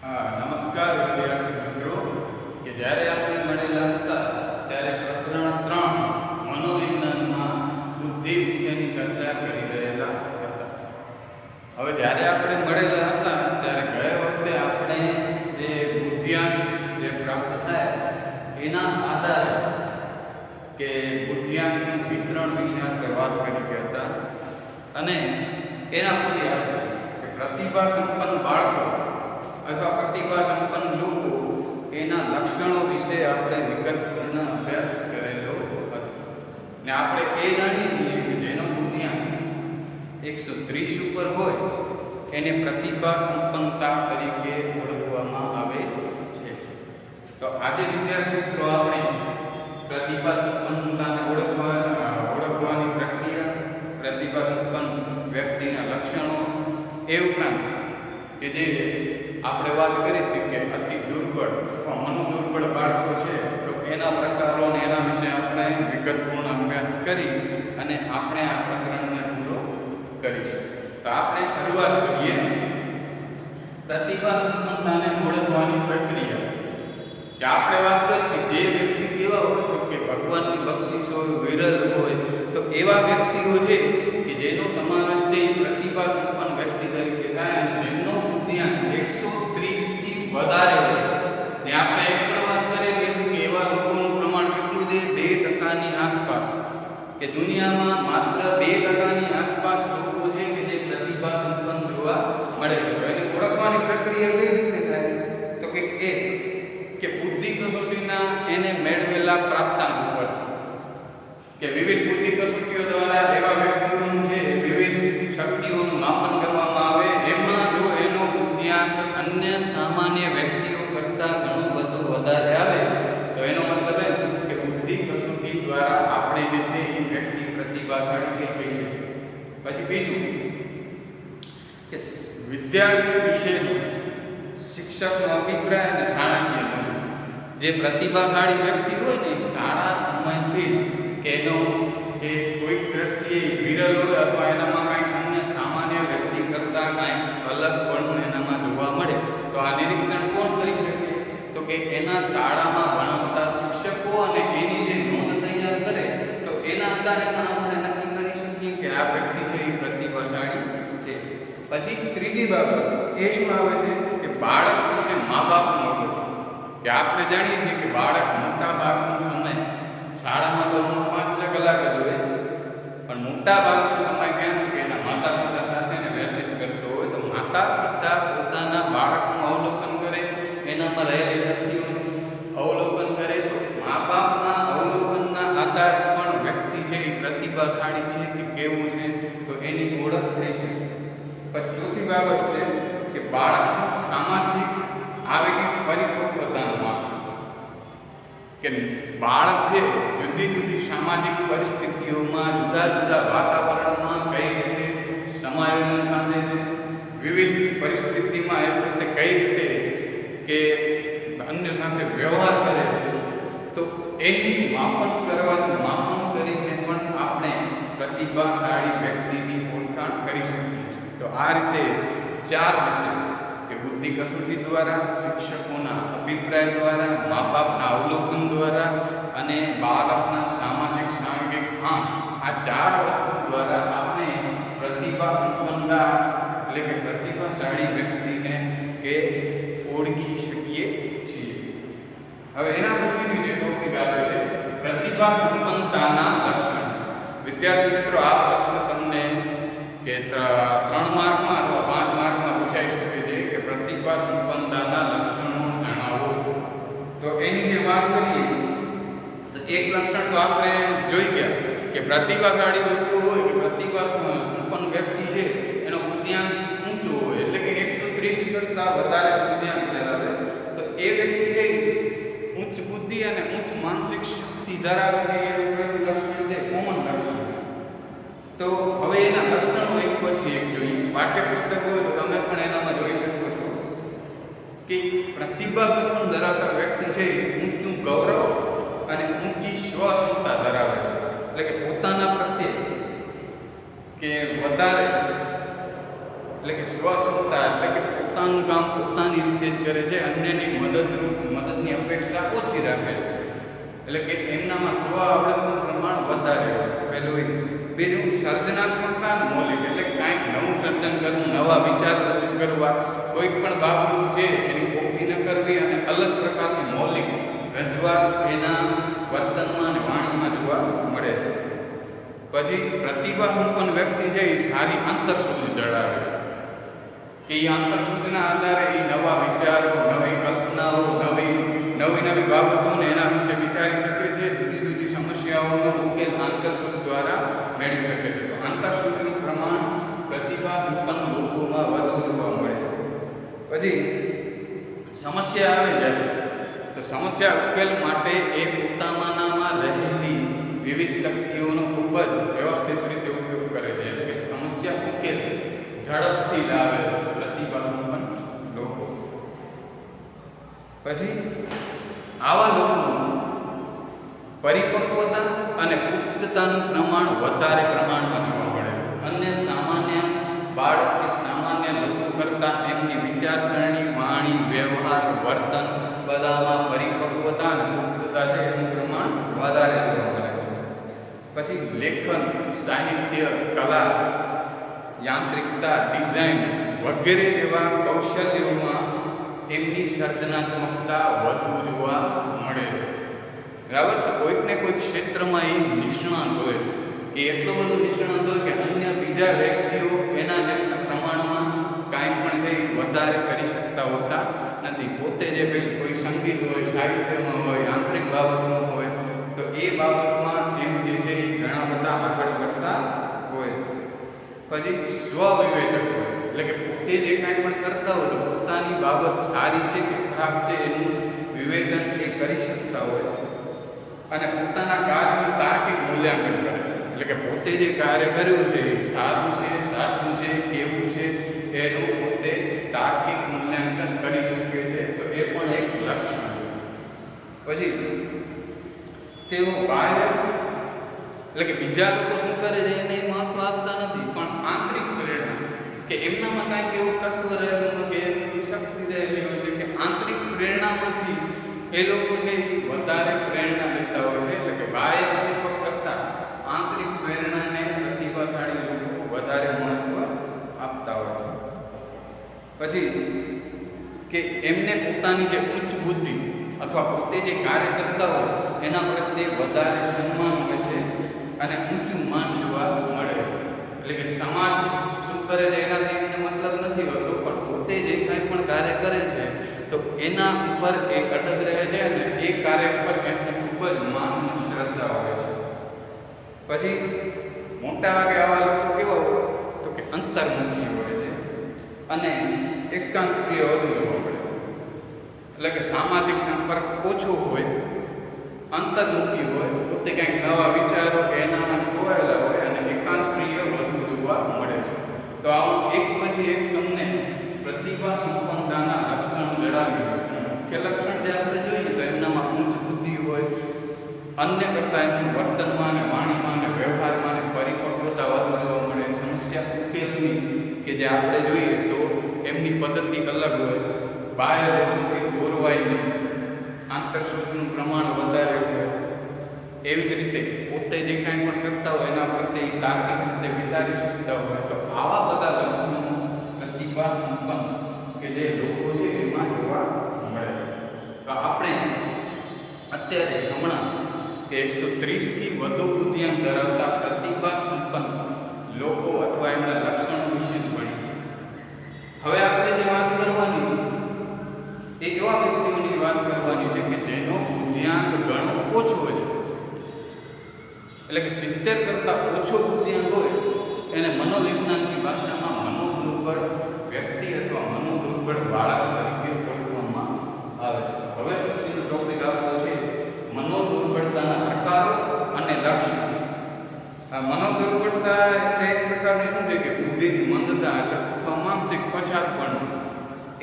નમસ્કાર વિદ્યાર્થી મિત્રો કે જ્યારે આપણે મળેલા હતા ત્યારે પ્રકરણ 3 મનોવિજ્ઞાનમાં બુદ્ધિ વિશેની ચર્ચા કરી રહેલા હતા. હવે જ્યારે આપણે મળેલા હતા ત્યારે ગયા વખતે આપણે જે બુદ્ધિઆંક જે પ્રાપ્ત થાય એના આધારે કે બુદ્ધિઆંકનું વિતરણ વિશે આપણે વાત કરી ગયા હતા અને એના પછી આપણે કે પ્રતિભા સંપન્ન બાળકો અથવા પ્રતિભા સંપન્ન લોકો એના લક્ષણો વિશે આપણે વિગતપૂર્ણ અભ્યાસ કરેલો હતો ને આપણે એ જાણીએ છીએ કે જેનો બુદ્ધિઆંક 130 ઉપર હોય એને પ્રતિભા સંપન્નતા તરીકે ઓળખવામાં આવે છે. તો આજે વિદ્યાર્થી મિત્રો આપણે પ્રતિભા સંપન્નતાને ઓળખવાની પ્રક્રિયા, પ્રતિભા સંપન્ન વ્યક્તિના લક્ષણો, એ ઉપરાંત કે જે આપણે વાત કરી હતી કે અતિ દુર્બળ અથવા મનોદુર્બળ બાળકો છે તો એના પ્રકારો અને એના વિશે આપણે વિગતપૂર્ણ અભ્યાસ કરી અને આપણે આ પ્રકરણને પૂરો કરીશું. તો આપણે શરૂઆત કરીએ પ્રતિભા સંપન્નતાને ઓળખવાની પ્રક્રિયા. કે આપણે વાત કરી કે જે વ્યક્તિ કેવા હોય તો કે ભગવાનની બક્ષિસ હોય, વિરલ હોય, તો એવા વ્યક્તિઓ છે કે જેનો સમાવેશ છે એ પ્રતિભા સંપન્ન વ્યક્તિ તરીકે થાય અને જેમનો બુદ્ધિઆંક 130 થી વધારે હોય. ને આપણે એક પણ વાત કરેલી હતી કે એવા લોકોનું પ્રમાણ કેટલું છે? 2% ની આસપાસ. કે દુનિયામાં માત્ર 2% ની આસપાસ લોકો છે કે જે પ્રતિભા સંપન્ન જોવા મળે છે. એની ઓળખવાની પ્રક્રિયા કઈ રીતે થાય? તો કે બુદ્ધિ કસોટીના એને મેળવેલા પ્રાપ્તાંક ઉપર કે વિવિધ બુદ્ધિ કસોટીઓ દ્વારા એવા વ્યક્તિઓનું જે વિવિધ શક્તિઓનું માપન કરવામાં આવે, એમાં જો એનો બુદ્ધિઆંક અન્ય સામાન્ય વ્યક્તિઓ કરતાં ઘણું બધું વધારે આવે તો એનો મતલબ એ કે બુદ્ધિ કસોટી દ્વારા આપણે જે છે એ વ્યક્તિ પ્રતિભાશાળી છે કહી શકીએ. પછી બીજું કે વિદ્યાર્થી વિશેનો શિક્ષકનો અભિપ્રાય અને શાળાકીય જે પ્રતિભાશાળી વ્યક્તિ હોય ને શાળા સમયથી જ કે એનો કે કોઈક દ્રષ્ટિએ વિરલ હોય અથવા એનામાં કંઈક અન્ય સામાન્ય વ્યક્તિ કરતાં કંઈક અલગ પણ એનામાં જોવા મળે તો આ નિરીક્ષણ કોણ કરી શકે? તો કે એના શાળામાં ભણાવતા શિક્ષકો અને એની જે નોંધ તૈયાર કરે તો એના આધારે પણ આપણે નક્કી કરી શકીએ કે આ વ્યક્તિ છે એ પ્રતિભાશાળી છે. પછી ત્રીજી બાબત એ શું આવે છે કે બાળક વિશે મા બાપનો કે આપણે જાણીએ છીએ કે બાળક મોટા ભાગનો સમય શાળામાં તો 5-6 કલાક જ હોય પણ મોટા ભાગનો સમય ક્યાં કે એના માતા પિતા સાથે વ્યતીત કરતો હોય તો માતા પિતા પોતાના બાળકનું અવલોકન કરે, એનામાં રહેલી શક્તિઓનું અવલોકન કરે તો મા બાપના અવલોકનના આધારે પણ વ્યક્તિ છે એ પ્રતિભાશાળી છે કે કેવું છે તો એની ઓળખ થઈ શકે. પછી ચોથી બાબત છે કે બાળકનું સામાજિક આવેગિક પરિપક્વતાનું માપ. કે બાળક છે જુદી જુદી સામાજિક પરિસ્થિતિઓમાં, જુદા જુદા વાતાવરણમાં કઈ રીતે સમાયોજન સાધે છે, વિવિધ પરિસ્થિતિમાં એ પોતે કઈ રીતે કે અન્ય સાથે વ્યવહાર કરે છે તો એની માપન કરીને પણ આપણે પ્રતિભાશાળી વ્યક્તિની ઓળખાણ કરી શકીએ. તો આ રીતે 4 રીતે કે બુદ્ધિ કસોટી દ્વારા, શિક્ષકોના અભિપ્રાય દ્વારા, મા બાપના અવલોકન દ્વારા અને બાળકના સામાજિક સાંઘિક આંક, આ 4 વસ્તુ દ્વારા આપણે પ્રતિભા સંપન્નતા એટલે કે પ્રતિભાશાળી વ્યક્તિને કે ઓળખી શકીએ છીએ. હવે એના પછીની જે ટોપિક આવે છે પ્રતિભા સંપન્નતાના લક્ષણ. વિદ્યાર્થી મિત્રો આ પ્રશ્ન તમને કે 3 માર્કમાં અથવા 5 માર્કમાં પૂછાઈ શકે છે કે પ્રતિભા સંપન્નતાના લક્ષણો જણાવો. તો એની જે વાત કરીએ તો એક લક્ષણ તો આપણે જોઈ ગયા કે પ્રતિભાશાળી લોકો હોય કે પ્રતિભા સંપન્ન વ્યક્તિ છે એનો બુદ્ધિઆંક ઊંચો હોય એટલે કે 130 કરતાં વધારે બુદ્ધિઆંક ધરાવે તો એ વ્યક્તિ જે ઉચ્ચ બુદ્ધિ અને ઉચ્ચ માનસિક શક્તિ ધરાવે છે એ પહેલું લક્ષણ છે, કોમન લક્ષણ. તો હવે એના લક્ષણો એક પછી એક જોઈએ. પાઠ્યપુસ્તક હોય તો તમે પણ એનામાં જોઈ શકો છો કે પ્રતિભા સંપન્ન ધરાવતા વ્યક્તિ છે ઊંચું ગૌરવ અને ઊંચી સ્વક્ષમતા ધરાવે છે. એટલે કે પોતાના પ્રત્યે કે વધારે એટલે કે સ્વક્ષમતા એટલે કે પોતાનું કામ પોતાની રીતે જ કરે છે, અન્યની મદદની અપેક્ષા ઓછી રાખે છે. એટલે કે એમનામાં સ્વ આવડતનું પ્રમાણ વધારે હોય. પહેલું. બીજું સર્જનાત્મકતા અને મૌલિક, એટલે કાંઈક નવું સર્જન કરવું, નવા વિચાર રજૂ કરવા, કોઈ પણ બાબત છે એની કોપી ન કરવી અને અલગ પ્રકારની મૌલિક રજૂઆત એના વર્તનમાં અને વાણીમાં જોવા મળે. પછી પ્રતિભા સંપન્ન વ્યક્તિ છે એ સારી આંતરસૂઝ ધરાવે કે એ આંતરસૂઝના આધારે એ નવા વિચારો, નવી કલ્પનાઓ, નવી બાબતોને એના વિશે વિચારી શકે છે. જુદી સમસ્યાઓનો ઉકેલ આંતરસૂઝ દ્વારા મેળવી શકે છે. તો આંતરસૂઝનું પ્રમાણ પ્રતિભા સંપન્ન લોકોમાં વધુ જોવા મળે. પછી સમસ્યા આવે જાય તો સમસ્યા ઉકેલ માટે એ પોતાનામાં રહેલી વિવિધ શક્તિઓનો ખૂબ જ વ્યવસ્થિત રીતે ઉપયોગ કરે છે. એટલે કે સમસ્યા ઉકેલ ઝડપથી લાવે છે પ્રતિભા સંપન્ન લોકો. પછી આવા લોકો પરિપક્વતા અને પુખ્તતાનું પ્રમાણ વધારે પ્રમાણમાં જોવા મળે. અન્ય સામાન્ય બાળક કે સામાન્ય લોકો કરતાં એમની વિચારસરણી, વાણી, વ્યવહાર, વર્તન બધામાં પરિપક્વતા અને પુખ્તતા છે એનું પ્રમાણ વધારે જોવા મળે છે. પછી લેખન, સાહિત્ય, કલા, યાંત્રિકતા, ડિઝાઇન વગેરે જેવા કૌશલ્યોમાં એમની સર્જનાત્મકતા વધુ જોવા મળે છે. બરાબર. તો કોઈક ને કોઈક ક્ષેત્રમાં એ નિષ્ણાત હોય કે એટલો બધો નિષ્ણાત હોય કે અન્ય બીજા વ્યક્તિઓ એના જેટલા પ્રમાણમાં કાંઈ પણ છે એ વધારે કરી શકતા હોતા નથી. પોતે જે કોઈ સંગીત હોય, સાહિત્યમાં હોય, યાંત્રિક બાબતમાં હોય તો એ બાબતમાં એમ જે છે એ ઘણા બધા આગળ કરતા હોય. પછી સ્વવિવેચક હોય, એટલે કે પોતે જે કાંઈ પણ કરતા હોય તો પોતાની બાબત સારી છે કે ખરાબ છે એનું વિવેચન એ કરી શકતા હોય. અને પોતાના કાર્યનું તાર્કિક મૂલ્યાંકન કરે, એટલે કે પોતે જે કાર્ય કર્યું છે એ સારું છે, સાચું છે, કેવું છે એનું પોતે તાર્કિક મૂલ્યાંકન કરી શકે છે. તો એ પણ એક લક્ષણ છે. પછી તેઓ બાહ્ય, એટલે કે બીજા લોકો શું કરે છે એને મહત્વ આપતા નથી, પણ આંતરિક પ્રેરણા કે એમનામાં કાંઈક એવું તત્વ રહેલું કે એવી શક્તિ રહેલી હોય છે કે આંતરિક પ્રેરણામાંથી એ લોકો છે વધારે પ્રેરણા લેતા હોય છે. એટલે કે બાહ્ય ઉદ્દીપક કરતાં આંતરિક પ્રેરણાને પ્રતિભાશાળી લોકો વધારે મહત્વ આપતા હોય છે. પછી કે એમને પોતાની જે ઉચ્ચ બુદ્ધિ અથવા પોતે જે કાર્ય કરતા હોય એના પ્રત્યે વધારે સન્માન હોય છે અને ઊંચું માન જોવા મળે છે. એટલે કે સમાજ શું કરે છે એનાથી એમને મતલબ નથી હોતો, પણ પોતે જે કાંઈ પણ કાર્ય કરે છે તો એના ઉપર એ અડગ રહે છે અને એ કાર્ય પર એમને ખૂબ જ માન અને શ્રદ્ધા હોય છે. પછી મોટા ભાગે આવા લોકો કેવા હોય તો કે અંતર્મુખી હોય છે અને એકાંતપ્રિય વધુ જોવા મળે. એટલે કે સામાજિક સંપર્ક ઓછો હોય, અંતર્મુખી હોય, પોતે કંઈક નવા વિચારો કે એનામાં ખોવાયેલા હોય અને એકાંતપ્રિય વધુ જોવા મળે છે. તો આવું એક પછી એક તમને પ્રતિભા સંપન્નતાના લક્ષણો જણાવ્યું. મુખ્ય લક્ષણ જે આપણે જોઈએ તો એમનામાં ઉચ્ચ બુદ્ધિ હોય, અન્ય કરતાં એમનું વર્તનમાં અને વાણીમાં અને વ્યવહારમાં અને પરિપક્વતા વધુ જોવા મળે. સમસ્યા ઉકેલની કે જે આપણે જોઈએ તો એમની પદ્ધતિ અલગ હોય, બાહ્ય લોકોથી દોરવાય નહીં, આંતરસૂઝનું પ્રમાણ વધારે હોય. એવી જ રીતે પોતે જે કાંઈ પણ કરતા હોય એના પ્રત્યે તાર્કિક રીતે વિચારી શકતા હોય. તો આવા બધા લક્ષણો પ્રતિભા સંપન્ન કે જે લોકો છે એમાં જોવા મળે. તો આપણે અત્યારે હમણાં કે 130થી વધુ બુદ્ધિઆંક ધરાવતા પ્રતિભા સંપન્ન લોકો અથવા એમના લક્ષણો વિશે ભણીએ. હવે આપણે જે વાત કરવાની છે એ એવા વ્યક્તિઓની વાત કરવાની છે કે જેનો બુદ્ધિઆંક ઘણો ઓછો છે. એટલે કે 70 કરતાં ઓછો બુદ્ધિઆંક હોય એને મનોવિજ્ઞાનની ભાષામાં મનોદુર્બળ વ્યક્તિ અથવા મનોદુર્બળ બાળક તરીકે ઓળખવામાં આવે છે. હવે પછીનો ટોપિક આપણો છે મનોદુર્બળતાના પ્રકારો અને લક્ષણો. આ મનોદુર્બળતા એટલે એક પ્રકારની શું છે કે બુદ્ધિની મંદતા અથવા માનસિક પછાતપણ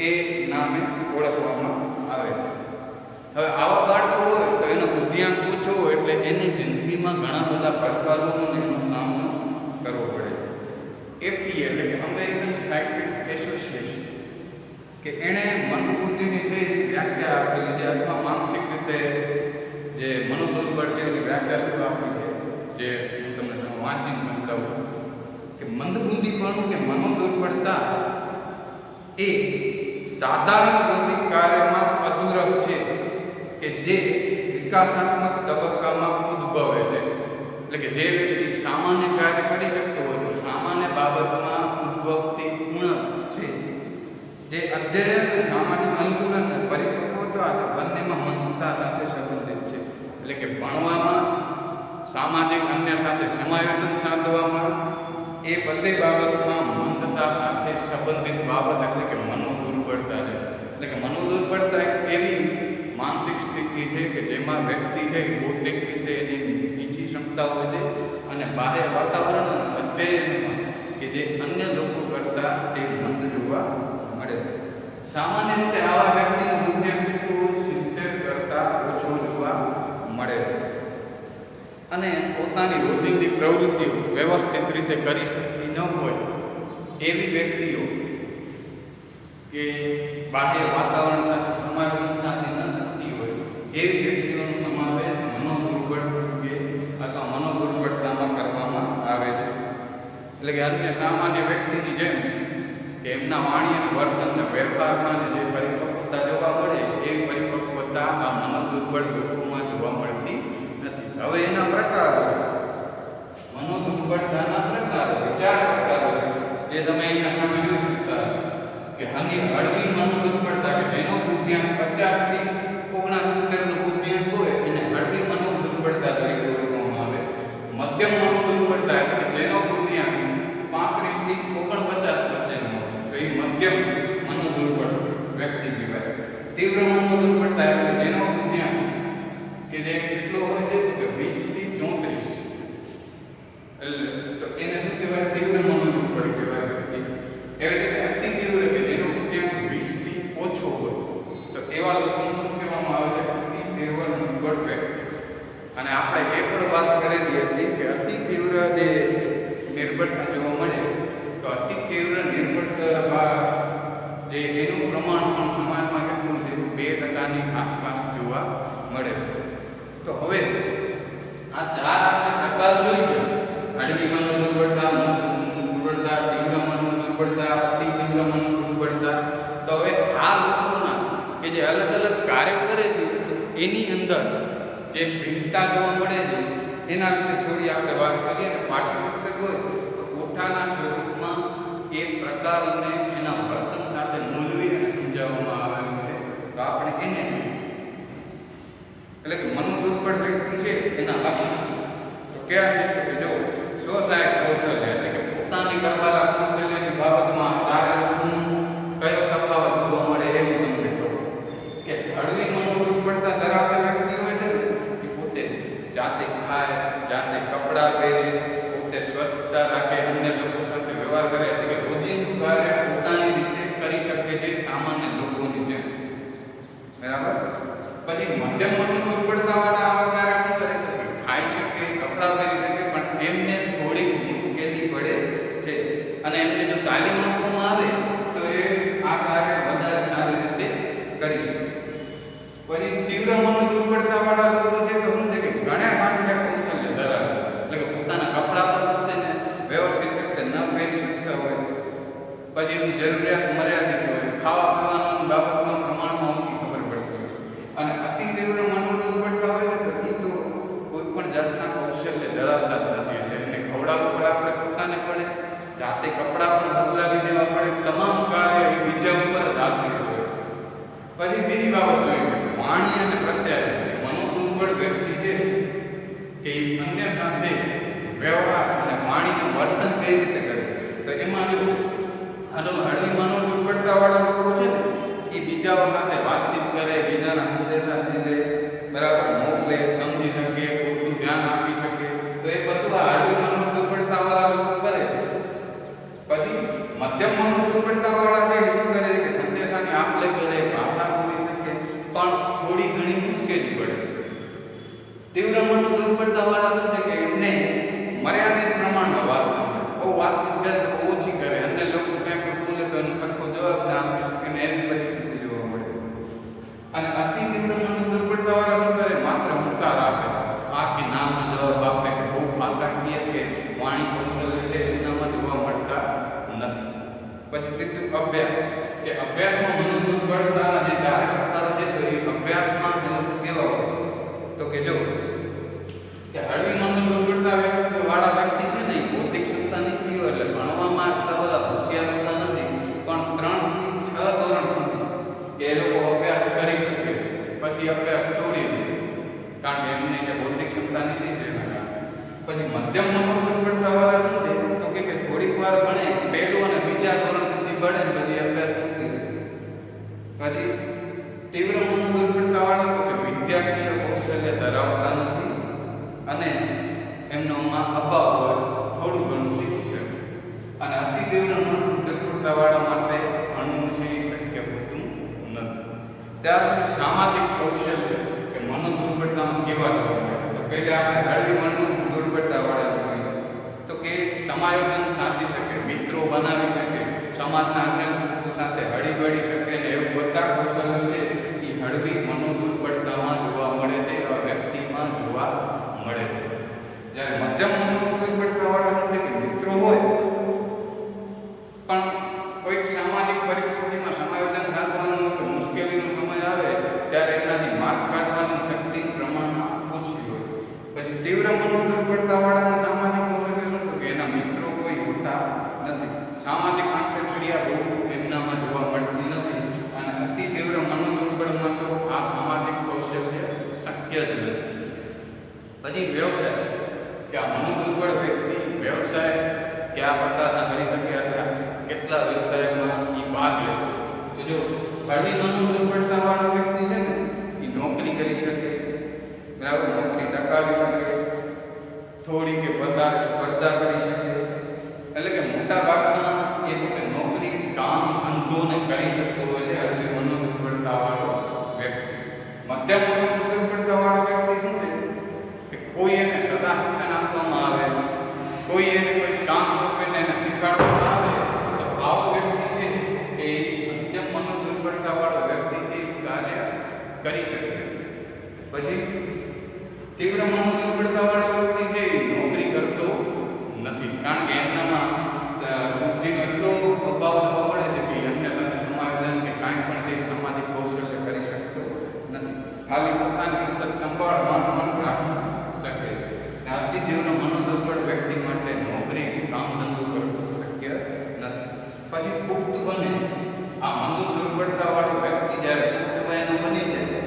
એ નામે ઓળખવામાં આવે છે. હવે આવા બાળકો હોય તો એનો બુદ્ધિઆંક ઓછો હોય એટલે એની જિંદગીમાં ઘણા બધા પડકારોનો એનો સામનો કરવો પડે. એપીએ એટલે કે અમેરિકન સાયન્ટિફિક એસોસિએશન કે એણે મંદબુદ્ધિની જે વ્યાખ્યા આપેલી છે અથવા માનસિક રીતે જે મનોદુર્બળ છે એની વ્યાખ્યા શું આપી છે, જે હું તમને વાંચીને સમજાવું કે મંદબુદ્ધિપણું કે મનોદુર્બળતા એ સાધારણ બૌદ્ધિક કાર્યમાં અધૂરપ છે કે જે વિકાસાત્મક તબક્કામાં ઉદ્ભવે છે. એટલે કે જે વ્યક્તિ સામાન્ય કાર્ય કરી શકતો હોય તો સામાન્ય બાબતમાં ઉદ્ભવતી ઉણપ છે, જે અધ્યયન સામાન્ય અનુકૂલન અને પરિપક્વતા છે બંનેમાં મંદતા સાથે સંબંધિત છે. એટલે કે ભણવામાં, સામાજિક અન્ય સાથે સમાયોજન સાધવામાં, એ બધી બાબતમાં મંદતા સાથે સંબંધિત બાબત એટલે કે મનોદુર્બળતા છે. એટલે કે મનોદુર્બળતા એક એવી માનસિક સ્થિતિ છે કે જેમાં વ્યક્તિ છે બૌદ્ધિક રીતે એની નીચી ક્ષમતા હોય છે અને બાહ્ય વાતાવરણ અને અધ્યયનમાં કે જે અન્ય લોકો કરતાં તે મંદ જોવા મળે. સામાન્ય રીતે આવા વ્યક્તિનું બુદ્ધિઆંક 70 કરતાં ઓછો જોવા મળે અને પોતાની રોજિંદી પ્રવૃત્તિઓ વ્યવસ્થિત રીતે કરી શકતી ન હોય એવી વ્યક્તિઓ કે બાહ્ય વાતાવરણ સાથે સમાયોજન સાધી ન શકતી હોય એવી વ્યક્તિઓનો સમાવેશ મનોદુર્બળ કે અથવા મનોદુર્બળતામાં કરવામાં આવે છે. એટલે કે અન્ય સામાન્ય વ્યક્તિની જેમ કે એમના વાણી અને વર્તન અને વ્યવહારમાં જે પરિપક્વતા જોવા મળે એવી પરિપક્વતા આ મનોદુર્બળ લોકોમાં જોવા મળતી નથી. હવે એના પ્રકારો છે, મનોદુર્બળતાના પ્રકારો 4 પ્રકારો છે જે તમે અહીંયા સામે જોઈ શકતા છો કે હળવી મનોદુર્બળતા કે જેનો બુદ્ધિઆંક 50 થી 69 નો બુદ્ધિઆંક હોય એને હળવી મનોદુર્બળતા તરીકે ઓળખવામાં આવે. મધ્યમ મનોદુર્બળતા એટલે જેનો બુદ્ધિઆંક 35 થી 49 વચ્ચેનો હોય તો એ મધ્યમ મનોદુર્બળ વ્યક્તિ કહેવાય. તીવ્ર મનોદુર્બળતા એટલે જેનો બુદ્ધિઆંક કે જે કેટલો હોય છે કે 20 થી 34 એટલે તો એને શું કહેવાય, તીવ્ર મનોદુર્બળ કહેવાય વ્યક્તિ. એવી રીતે અતિ તીવ્ર કે જેનો બુદ્ધિઆંક 20 થી ઓછો હોય તો એવા લોકોને શું કહેવામાં આવે છે, અતિ તીવ્ર મનોદુર્બળ વ્યક્તિ. અને આપણે એ પણ વાત કરેલી હતી કે અતિ તીવ્ર જે નિર્બળતા જોવા મળે તો અતિ તીવ્ર નિર્બળતા જે એનું પ્રમાણ પણ સમાજમાં કેટલું છે, 2% ની આસપાસ જોવા મળે છે. તો હવે આ 4 આપણે પ્રકાર જોઈએ, હળવી મનોદુર્બળતા, મનોદુર્બળતા, તીવ્ર મનોદુર્બળતા, અતિ તીવ્ર મનોદુર્બળતા. તો હવે આ લોકોના કે જે અલગ અલગ કાર્યો કરે છે તો એની અંદર જે ભિન્નતા જોવા મળે છે એના વિશે થોડી આપણે વાત કરીએ. અને પાઠ્યપુસ્તક હોય તો કોઠાના સ્વરૂપમાં એ પ્રકારોને એના વર્તન સાથે મૂલવી અને સમજાવવામાં આવેલું છે. તો આપણે એને એટલે કે મનોદુર્બળ વ્યક્તિ છે એના લક્ષણ તો કયા છે કે જો સ્વસહાયક કૌશલ્ય એટલે કે પોતાની કરવાના કૌશલ્યની બાબતમાં 4 વસ્તુનો કયો તફાવત જોવા મળે એ હું તમને કહું કે હળવી મનોદુર્બળતા ધરાવતા વ્યક્તિ હોય છે કે પોતે જાતે ખાય, જાતે કપડાં પહેરે, પોતે સ્વચ્છતા રાખે, અન્ય લોકો સાથે વ્યવહાર કરે, એટલે કે રોજિંદુ કાર્ય પોતાની રીતે કરી શકે છે સામાન્ય લોકોની જેમ. બરાબર. પછી મધ્યમ મનોદુર્બળતા વાળા આવા કાર્ય શું કરે છે, ખાઈ શકે, કપડાં પહેરી શકે, પણ એમને થોડી મુશ્કેલી પડે છે અને એમને જો તાલીમ આપવામાં આવે તો એ આ કાર્ય વધારે સારી રીતે કરી શકે. પછી તીવ્ર મનોદુર્બળતા વાળા લોકો છે તો શું છે કે ઘણા માટે કૌશલ્ય ધરાવે, એટલે કે પોતાના કપડાં પણ પોતાને વ્યવસ્થિત રીતે ન પહેરી શકતા હોય, પછી એની જરૂરિયાત મર્યાદિત હોય, ખાવા પીવાની બાબતમાં પ્રમાણમાં ઓછી ખબર પડતી હોય. અને અતિ તીવ્ર મનોદુર્બળતા હોય ને તો એ તો કોઈ પણ જાતના કૌશલ્ય ધરાવતા જ નથી. એટલે એમને ખવડાવવું પડે આપણે પોતાને પડે, જાતે કપડાં પણ બદલાવી દેવા પડે, તમામ કાર્ય એ બીજા ઉપર જ આધારિત હોય. પછી બીજી બાબત જોઈએ વાણી અને પ્રત્યાયન. મનોદુર્બળ વ્યક્તિ છે કે એ અન્ય સાથે વ્યવહાર અને વાણીનું વર્તન કઈ રીતે કરે તો એમાં જો હળવી મનોદુર્બળતા વાળા લોકો છે ને એ બીજાઓ સાથે વાતચીત કરે, બીજાના સંદેશા લે, બરાબર મોકલે, સમજી શકે, પૂરતું ધ્યાન આપી શકે, તો એ બધું આ હળવી મનોદુર્બળતા વાળા લોકો કરે છે. પછી મધ્યમ મનોદુર્બળતા વાળા છે શું કરે છે કે સંદેશાની આપ-લે કરે, ભાષા બોલી શકે, પણ થોડી ઘણી મુશ્કેલી પડે. તીવ્ર મનોદુર્બળતા વાળા શું છે કે એમને મર્યાદિત પ્રમાણમાં વાત સાંભળે, બહુ વાતચીત કરે તો ઓછી કરે, અન્ય લોકો કંઈક બોલે તો એનો સરખો જવાબ ના આપી શકે ને એની પછી ત્રીજું અભ્યાસ, કે અભ્યાસમાં મનોદુર્બળતાના જે 4 પ્રકારો છે તો એ અભ્યાસમાં એનો કેવા હોય તો કે જો કે હળવી મનોદુર્બળતા વાળા વ્યક્તિ છે ને, બૌદ્ધિક ક્ષમતા નથી હોય એટલે ભણવામાં એટલા બધા હોશિયાર હોતા નથી, પણ 3 થી 6 ધોરણ સુધી એ લોકો અભ્યાસ કરી શકે, પછી અભ્યાસ છોડી દે કારણ કે એમને જે બૌદ્ધિક ક્ષમતા નથી છે એના કારણે. પછી મધ્યમ મનોદુર્બળતા વાળા શું છે તો કે થોડીક વાર ભણે, પહેલું અને બીજા ધોરણ સુધી ભણે પછી અભ્યાસ મૂકી દે. પછી તીવ્ર મનોદુર્બળતા વાળા તો કે વિદ્યાર્થીઓ કૌશલ્ય ધરાવતા નથી અને એમનોમાં અભાવ હોય, થોડું ઘણું શીખી શકે. અને અતિ તીવ્ર મનોદુર્બળતા વાળા માટે ભણવું છે એ શક્ય હોતું નથી. ત્યાર પછી સામાજિક કૌશલ્ય, કે મનોદુર્બળતામાં કેવા જોઈએ તો પહેલા આપણે હળવી મનોદુર્બળતા વાળા જોઈએ તો કે સમાયોજન સાધી શકે, મિત્રો બનાવી શકે, સમાજના અન્ય લોકો સાથે હળી વળી શકે ને એવું બધા કૌશલ્યો છે એ હળવી મનોદુર્બળતામાં જોવા મળે છે, એવા વ્યક્તિમાં જોવા મળે છે. જ્યારે મધ્યમ મનોદુર્બળતા વાળા શું છે કે મિત્રો હોય પણ કોઈક સામાજિક પરિસ્થિતિમાં સમાયોજન સાધવાનું કે મુશ્કેલીનો સમય આવે ત્યારે એનાથી માર્ગ કાઢવાની શક્તિ પ્રમાણમાં ઓછી હોય. પછી તીવ્ર મનોદુર્બળતા વાળાનું સામાજિક કૌશલ્ય શું તો કે એના મિત્રો કોઈ હોતા નથી, સામાજિક આંતરક્રિયા બહુ એમનામાં જોવા મળતી નથી. અને અતિ તીવ્ર મનોદુર્બળમાં તો આ સામાજિક કૌશલ્ય શક્ય જ નથી. પછી વ્યવસાય, કે આ મનોદુર્બળ વ્યક્તિ વ્યવસાય કયા પ્રકારના કરી શકે અથવા કેટલા વ્યવસાયમાં એ ભાગ લે તો જો હળવી મનોદુર્બળતા વાળો વ્યક્તિ છે ને એ નોકરી કરી શકે, બરાબર, નોકરી ટકાવી શકે, થોડી કે વધારે સ્પર્ધા કરી શકે, એટલે કે મોટા ભાગના એ રીતે નોકરી કામ ધંધોને કરી શકતો હોય છે હળવી મનોદુર્બળતા વાળો વ્યક્તિ. મધ્યમ મનોદુર્બળતા વાળો વ્યક્તિ શું છે કે કોઈ એને સલાહ સૂચન આપવામાં આવે, કોઈ એને કોઈ કામ સોંપીને એને શીખવાડવામાં આવે તો આવો વ્યક્તિ છે એ મધ્યમ મનોદુર્બળતા વાળો વ્યક્તિ છે કાર્ય કરી શકે. પછી તીવ્ર મનોદુર્બળતા વાળો વ્યક્તિ છે એ નોકરી કરતો નથી કારણ કે એમનામાં બુદ્ધિનો એટલો અભાવ જોવા મળે છે કે અન્ય સાથે સમાયોજન કે કાંઈ પણ છે સામાજિક કૌશલ્ય કરી શકતો નથી, ખાલી પોતાની સતત સંભાળ રાખી શકે. અતિ તીવ્ર મનોદુર્બળ વ્યક્તિ માટે નોકરી કામ ધંધો કરવું શક્ય નથી. પછી પુખ્ત બને, આ મનોદુર્બળતા વાળો વ્યક્તિ જ્યારે પુખ્ત વયનો બની જાય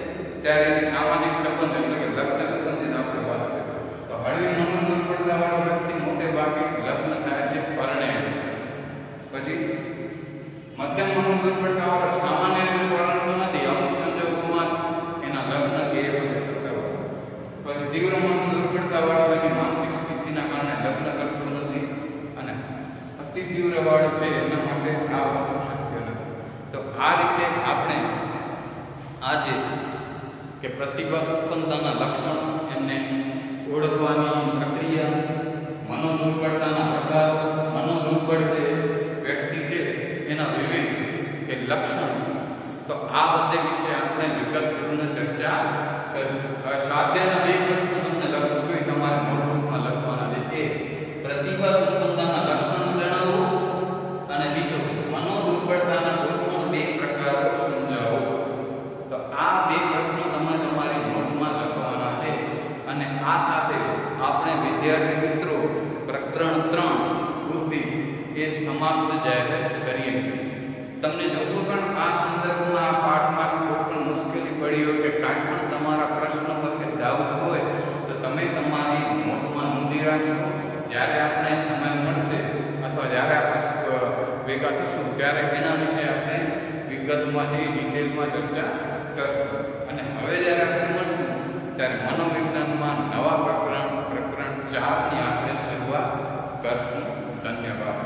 ત્યારે એની સામાજિક સંબંધ એટલે કે લગ્ન સંબંધિત આપણે વાત કરીએ તો હળવી મનોદુર્બળતા વાળો વ્યક્તિ મોટે ભાગે લગ્ન થાય છે, પરણે છે. પછી મધ્યમ મનોદુર્બળતા વાળો સામાન્ય રીતે પરણતો નથી, અમુક સંજોગોમાં એના લગ્ન કે એ બધું થતા હોય. પછી તીવ્ર મનોદુર્બળતા વાળો એની માનસિક સ્થિતિના કારણે લગ્ન કરતો નથી અને અતિ તીવ્ર વાળો છે એના માટે આ વસ્તુ શક્ય નથી. તો આ રીતે આપણે આજે કે પ્રતિભા સંપન્નતાના લક્ષણ એમને ઓળખવાની પ્રક્રિયા, મનોદુર્બળતાના પ્રકારો, મનોદુર્બળ જે વ્યક્તિ છે એના વિવિધ કે લક્ષણ, તો આ બધે વિશે આપણે વિગતપૂર્ણ ચર્ચા કરી. હવે સ્વાધ્યાયના 2 પ્રશ્નો તમને લખું છું, તમારે નોટબુકમાં લખવાના છે. પ્રતિભા સંપન્નતાના લક્ષણો જણાવો અને બીજો મનોદુર્બળતાના કોઈ પણ 2 પ્રકારો સમજાવો. તો આ 2 પ્રશ્નો તમે તમારી નોટમાં લખવાના છે. અને આ સાથે આપણે વિદ્યાર્થી મિત્રો પ્રકરણ 3 બુદ્ધિ એ સમાપ્ત જાહેર કરીએ છીએ. તમને જો પણ આ સંદર્ભમાં આ પાઠમાં કોઈ પણ મુશ્કેલી પડી હોય કે કાંઈ પણ તમારા પ્રશ્ન પર કે ડાઉટ હોય તો તમે તમારી નોટમાં નોંધી રાખશો. જ્યારે આપણે સમય મળશે અથવા જ્યારે આપણે ભેગા થશું ત્યારે એના વિશે આપણે વિગતમાં છે ડિટેલમાં ચર્ચા કરશું. અને હવે જ્યારે આપણે મળશું ત્યારે મનોવિજ્ઞાનમાં નવા પ્રકરણ 4ની આપણે શરૂઆત કરશું. ધન્યવાદ.